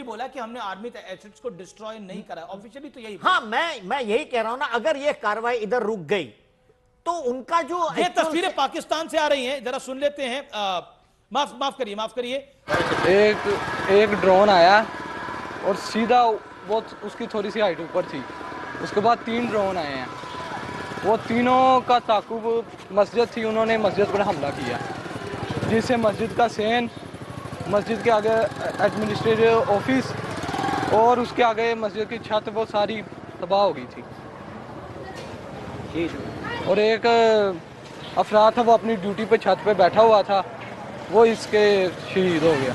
Officially बोला कि हमने आर्मी एसेट्स को डिस्ट्रॉय नहीं करा, ऑफिशियली तो यही। हाँ, मैं यही कह रहा हूं ना, अगर ये कार्रवाई इधर रुक गई तो उनका जो ये तस्वीरें पाकिस्तान से आ रही हैं, जरा सुन लेते हैं। माफ करिए। एक ड्रोन आया और सीधा वो उसकी थोड़ी सी हाइट ऊपर थी। उसके बाद 3 ड्रोन आए हैं, वो तीनों का ताकुब मस्जिद थी, उन्होंने मस्जिद पर हमला किया, जिससे मस्जिद का सेन, मस्जिद के आगे एडमिनिस्ट्रेटिव ऑफिस और उसके आगे मस्जिद की छत वो सारी तबाह हो गई थी। और एक अफराद था, वो अपनी ड्यूटी पे छत पे बैठा हुआ था, वो इसके शहीद हो गया।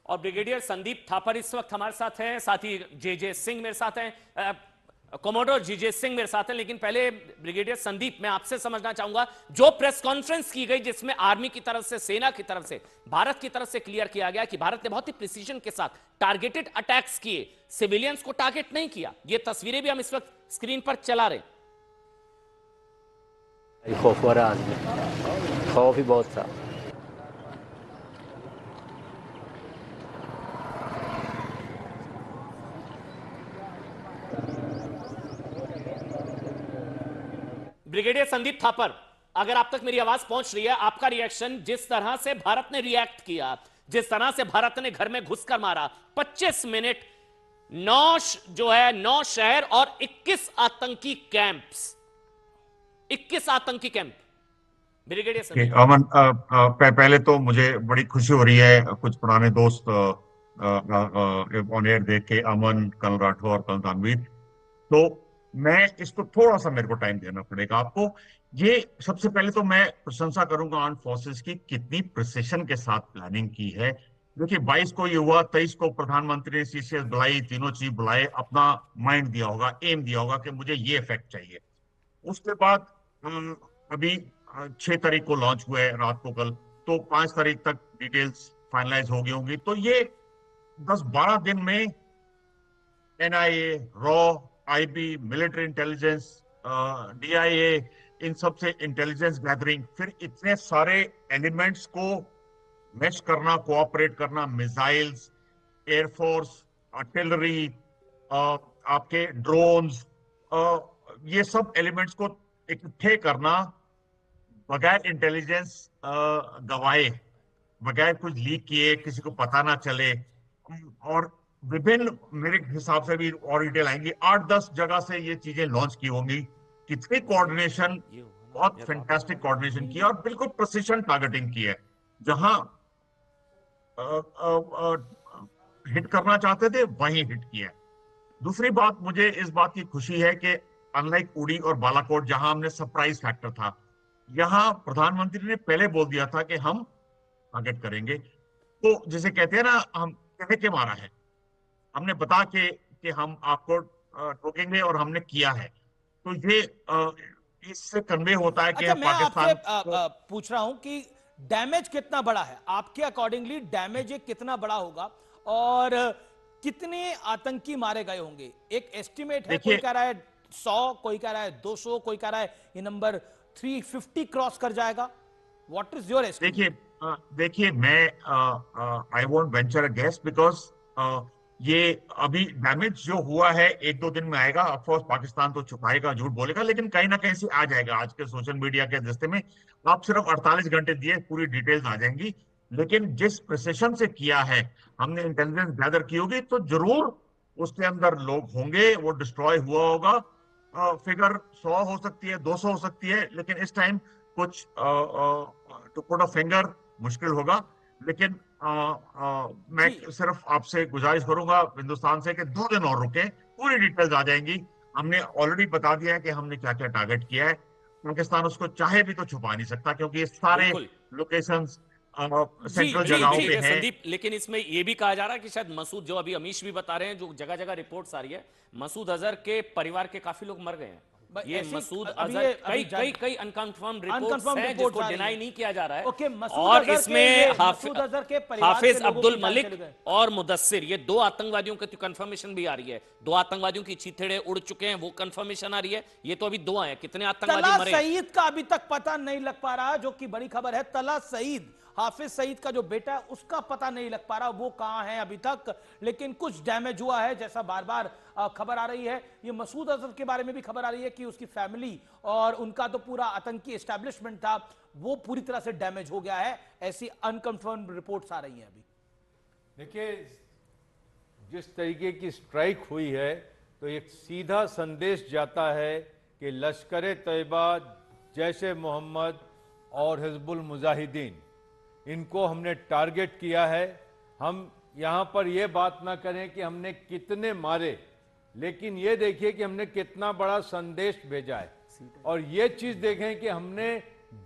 और ब्रिगेडियर संदीप थापर इस वक्त हमारे साथ हैं, साथ ही जे सिंह मेरे साथ हैं, कमोडोर जे सिंह मेरे साथ हैं। लेकिन पहले ब्रिगेडियर संदीप, मैं आपसे समझना चाहूंगा, जो प्रेस कॉन्फ्रेंस की गई जिसमें आर्मी की तरफ से, सेना की तरफ से, भारत की तरफ से क्लियर किया गया कि भारत ने बहुत ही प्रिसीजन के साथ टारगेटेड अटैक्स किए, सिविलियंस को टारगेट नहीं किया। ये तस्वीरें भी हम इस वक्त स्क्रीन पर चला रहे। खौफ हो रहा है, खौफ ही बहुत था। ब्रिगेडियर संदीप थापर, अगर आप तक मेरी आवाज पहुंच रही है, आपका रिएक्शन, जिस तरह से भारत ने रिएक्ट किया, जिस तरह से भारत ने घर में घुसकर मारा, 25 मिनट, 9 शहर और 21 आतंकी कैंप्स, 21 आतंकी कैंप। ब्रिगेडियर संदीप। अमन, पहले तो मुझे बड़ी खुशी हो रही है, कुछ पुराने दोस्त ऑन एयर देख के, अमन, कर्नल राठौर और कर्नल दानवीर। तो मैं इसको थोड़ा सा, मेरे को टाइम देना पड़ेगा आपको। ये सबसे पहले तो मैं प्रशंसा करूंगा आर्म फोर्सेस की, कितनी प्रिसिशन के साथ प्लानिंग की है। देखिए 22 को ये हुआ, 23 को प्रधानमंत्री ने सीसीएस बुलाई, तीनों चीफ बुलाए, अपना माइंड दिया होगा, एम दिया होगा कि मुझे ये इफेक्ट चाहिए। उसके बाद अभी 6 तारीख को लॉन्च हुआ है रात को कल, तो 5 तारीख तक डिटेल्स फाइनलाइज हो गई होंगी। तो ये 10-12 दिन में एनआईए, रॉ, आईबी, मिलिट्री इंटेलिजेंस, डीआईए, इन सब से इंटेलिजेंस गैदरिंग, फिर इतने सारे एलिमेंट्स को मैच करना, कोऑपरेट करना, मिसाइल्स, एयरफोर्स, आर्टिलरी, आपके ड्रोन्स, ये सब एलिमेंट्स को इकट्ठे करना बगैर इंटेलिजेंस गवाए, बगैर कुछ लीक किए, किसी को पता ना चले। और विभिन्न, मेरे हिसाब से भी और डिटेल आएंगी, 8-10 जगह से ये चीजें लॉन्च की होंगी। कितनी कोऑर्डिनेशन, बहुत फैंटास्टिक कोऑर्डिनेशन की है, और बिल्कुल प्रिसिशन टारगेटिंग की है। जहां हिट करना चाहते थे वहीं हिट किया है। दूसरी बात, मुझे इस बात की खुशी है कि अनलाइक उड़ी और बालाकोट, जहां हमने सरप्राइज फैक्टर था, यहां प्रधानमंत्री ने पहले बोल दिया था कि हम टारगेट करेंगे। तो जिसे कहते हैं ना, हम कह के मारा है, हमने बता कि हम आपको रोकेंगे, और हमने किया है। तो ये इससे कन्वे होता है कि अच्छा, मैं पाकिस्तान आपसे पूछ रहा हूं कि डैमेज कितना बड़ा है आपके अकॉर्डिंगली, डैमेज कितना बड़ा होगा और कितने आतंकी मारे गए होंगे? एक एस्टिमेट है, कोई कह रहा है 100, कोई कह रहा है 200, कोई कह रहा है ये नंबर 350 क्रॉस कर जाएगा। What is your estimate? देखिए मैं I won't venture a guess, because ये अभी डैमेज जो हुआ है 1-2 दिन में आएगा। ऑफकोर्स पाकिस्तान तो छुपाएगा, झूठ बोलेगा, लेकिन कहीं ना कहीं से आ जाएगा। आज के सोशल मीडिया के दस्ते में आप सिर्फ 48 घंटे दिए, पूरी डिटेल्स आ जाएंगी। लेकिन जिस प्रिसिशन से किया है, हमने इंटेलिजेंस गैदर की होगी, तो जरूर उसके अंदर लोग होंगे, वो डिस्ट्रॉय हुआ होगा। फिगर 100 हो सकती है, 200 हो सकती है, लेकिन इस टाइम कुछ टू पुट अ फिंगर मुश्किल होगा। लेकिन मैं सिर्फ आपसे गुजारिश करूंगा हिंदुस्तान से कि 2 दिन और रुके, पूरी डिटेल्स आ जाएंगी। हमने ऑलरेडी बता दिया है कि हमने क्या क्या टारगेट किया है। पाकिस्तान उसको चाहे भी तो छुपा नहीं सकता, क्योंकि ये सारे लोकेशंस सेंट्रल जगहों पे हैं। संदीप, लेकिन इसमें यह भी कहा जा रहा है कि शायद मसूद, जो अभी अमीश भी बता रहे हैं, जो जगह जगह रिपोर्ट्स आ रही है, मसूद अजहर के परिवार के काफी लोग मर गए हैं। ये ऐसी- मसूद अभी अजहर ये- कई अभी कई कई अनकंफर्म रिपोर्ट्स Unconfirmed हैं reports जिसको आ रही डिनाई हैं। नहीं किया जा रहा है। ओके, मसूद और अजहर के इसमें ये मसूद अजहर के परिवार हाफिज के लोगों अब्दुल की जान मलिक चले गए। और मुदस्सिर, ये दो आतंकवादियों की कंफर्मेशन भी आ रही है। दो आतंकवादियों की चीथड़े उड़ चुके हैं, वो कंफर्मेशन आ रही है। ये तो अभी दो हैं, कितने आतंकवादी तला मरे? सईद का अभी तक पता नहीं लग पा रहा, जो कि बड़ी खबर है। तला सईद, हाफिज सईद का जो बेटा है, उसका पता नहीं लग पा रहा वो कहां है अभी तक, लेकिन कुछ डैमेज हुआ है जैसा बार बार खबर आ रही है। ये मसूद अजहर के बारे में भी खबर आ रही है कि उसकी फैमिली और उनका तो पूरा आतंकी एस्टैब्लिशमेंट था, वो पूरी तरह से डैमेज हो गया है। ऐसी अनकंफर्म रिपोर्ट्स आ रही हैं अभी। देखिए, जिस तरीके की स्ट्राइक हुई है तो एक सीधा संदेश जाता है कि लश्कर तैयबा, जैश ए मोहम्मद और हिजबुल मुजाहिदीन, इनको हमने टारगेट किया है। हम यहाँ पर यह बात ना करें कि हमने कितने मारे, लेकिन ये देखिए कि हमने कितना बड़ा संदेश भेजा है, और ये चीज देखें कि हमने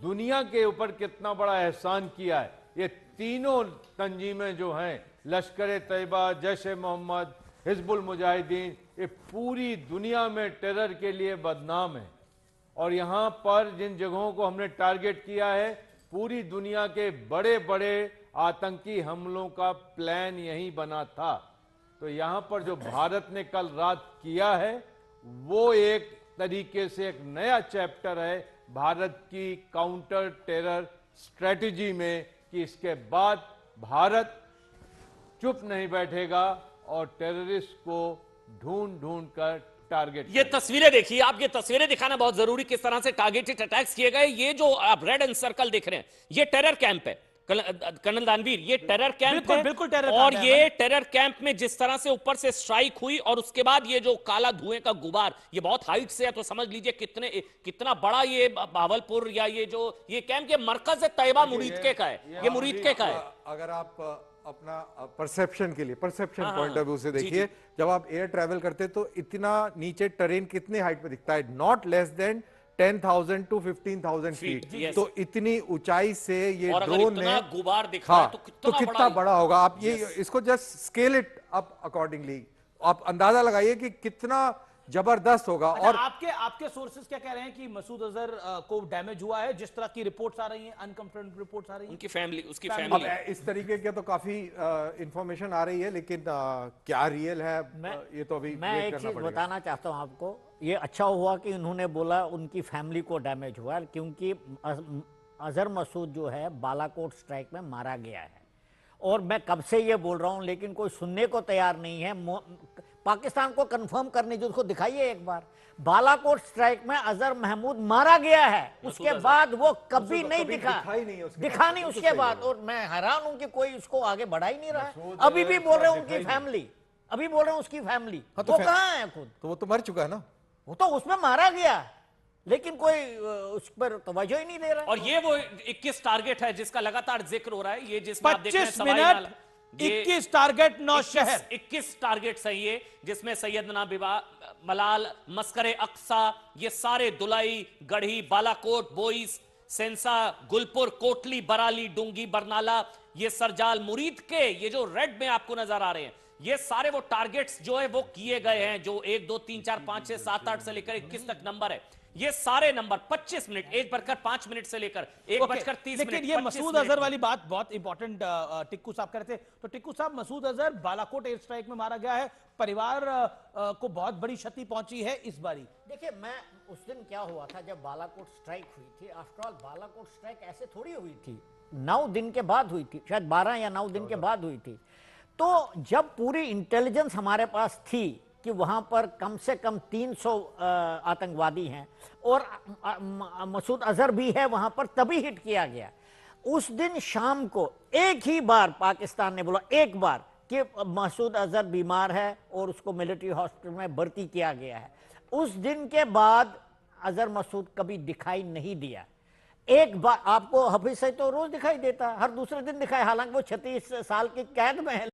दुनिया के ऊपर कितना बड़ा एहसान किया है। ये तीनों तंजीमें जो हैं, लश्कर तैयबा, जैश ए मोहम्मद, हिजबुल मुजाहिदीन, ये पूरी दुनिया में टेरर के लिए बदनाम है। और यहाँ पर जिन जगहों को हमने टारगेट किया है, पूरी दुनिया के बड़े बड़े आतंकी हमलों का प्लान यही बना था। तो यहाँ पर जो भारत ने कल रात किया है, वो एक तरीके से एक नया चैप्टर है भारत की काउंटर टेरर स्ट्रेटजी में, कि इसके बाद भारत चुप नहीं बैठेगा और टेररिस्ट को ढूंढ ढूंढ कर टारगेट। ये तस्वीरें देखिए आप, ये तस्वीरें दिखाना बहुत जरूरी, किस तरह से टारगेटेड अटैक्स किए गए। ये जो आप रेड एंड सर्कल देख रहे हैं, ये टेरर कैंप है कर्नल दानवीर, ये टेरर कैंप है। बिल्कुल टेरर और कैंप है, ये टेरर कैंप में जिस तरह से ऊपर से स्ट्राइक हुई और उसके बाद ये जो काला धुएं का गुबार, ये बहुत हाइट से है, तो समझ लीजिए कितना बड़ा ये भावलपुर या ये जो ये कैंप, ये मरकज तैयबा मुरीदके का है, ये मुरीदके का है। अगर आप अपना परसेप्शन के लिए, परसेप्शन पॉइंट ऑफ व्यू से देखिए, जब आप एयर ट्रैवल करते तो इतना नीचे टेरेन कितने हाइट पे दिखता है, not less than 10,000 to 15,000 feet. तो इतनी ऊंचाई से ये ड्रोन ने गुबार दिखा है, तो कितना बड़ा होगा। आप ये इसको just scale it up accordingly, आप अंदाजा लगाइए कि कितना जबरदस्त होगा। अच्छा, और आपके सोर्सेज क्या कह रहे हैं कि मसूद अजहर को डैमेज हुआ है? जिस तरह की रिपोर्ट्स आ रही हैं, अनकंफर्म्ड रिपोर्ट्स आ रही हैं, उनकी फैमिली, उसकी अब फैमिली, इस तरीके के तो काफी इंफॉर्मेशन आ रही है, लेकिन क्या रियल है ये तो अभी मैं एक चीज बताना चाहता हूं आपको। ये अच्छा हुआ कि उन्होंने बोला उनकी फैमिली को डैमेज हुआ, क्योंकि अजहर मसूद जो है बालाकोट स्ट्राइक में मारा गया है। और मैं कब से ये बोल रहा हूं, लेकिन कोई सुनने को तैयार नहीं है। पाकिस्तान को कंफर्म करने जो उसको दिखाइए एक बार, बालाकोट स्ट्राइक में अजहर महमूद मारा गया है, उसके बाद वो कभी नहीं दिखा नहीं उसके बाद। और मैं हैरान हूं कि कोई उसको आगे बढ़ा ही नहीं रहा है। अभी भी बोल रहे हैं उनकी फैमिली, अभी बोल रहे हैं उसकी फैमिली, वो कहां है खुद? तो वो तो मर चुका है ना, वो तो उसमें मारा गया, लेकिन कोई उस पर तवज्जो ही नहीं दे रहा है। और ये वो 21 टारगेट है जिसका लगातार जिक्र हो रहा है। ये जिसमें आप देख रहे हैं 25 मिनट 21 टारगेट 9 शहर, 21 टारगेट सही है, जिसमें सैयदना मलाल, मस्करे अक्सा, ये सारे दुलाई, गढ़ी, बालाकोट, बोईस, सेंसा, गुलपुर, कोटली, बराली, डुंगी, बरनाला, ये सरजाल, मुरीद के, ये जो रेड में आपको नजर आ रहे हैं, ये सारे वो टारगेट्स जो है वो किए गए हैं, जो 1 2 3 4 5 6 7 8 से लेकर 21 तक नंबर है। ये सारे नंबर 25 मिनट, 1:05 मिनट से लेकर 1:30 मिनट। लेकिन ये मसूद अजहर वाली बात बहुत इंपॉर्टेंट टिक्कू साहब कह रहे थे। तो टिक्कू साहब, मसूद अजहर बालाकोट एयर स्ट्राइक में मारा गया है, परिवार को बहुत बड़ी क्षति पहुंची है इस बारी। देखिए, मैं उस दिन क्या हुआ था जब बालाकोट स्ट्राइक हुई थी, आफ्टर ऑल बालाकोट स्ट्राइक ऐसे थोड़ी हुई थी, 9 दिन के बाद हुई थी, शायद 12 या 9 दिन के बाद हुई थी। तो जब पूरी इंटेलिजेंस हमारे पास थी कि वहां पर कम से कम 300 आतंकवादी हैं और मसूद अजहर भी है वहां पर, तभी हिट किया गया। उस दिन शाम को एक ही बार पाकिस्तान ने बोला, एक बार, कि मसूद अजहर बीमार है और उसको मिलिट्री हॉस्पिटल में भर्ती किया गया है। उस दिन के बाद अजहर मसूद कभी दिखाई नहीं दिया। एक बार आपको हफीज सईद तो रोज दिखाई देता, हर दूसरे दिन दिखाई, हालांकि वो 36 साल की कैद में है,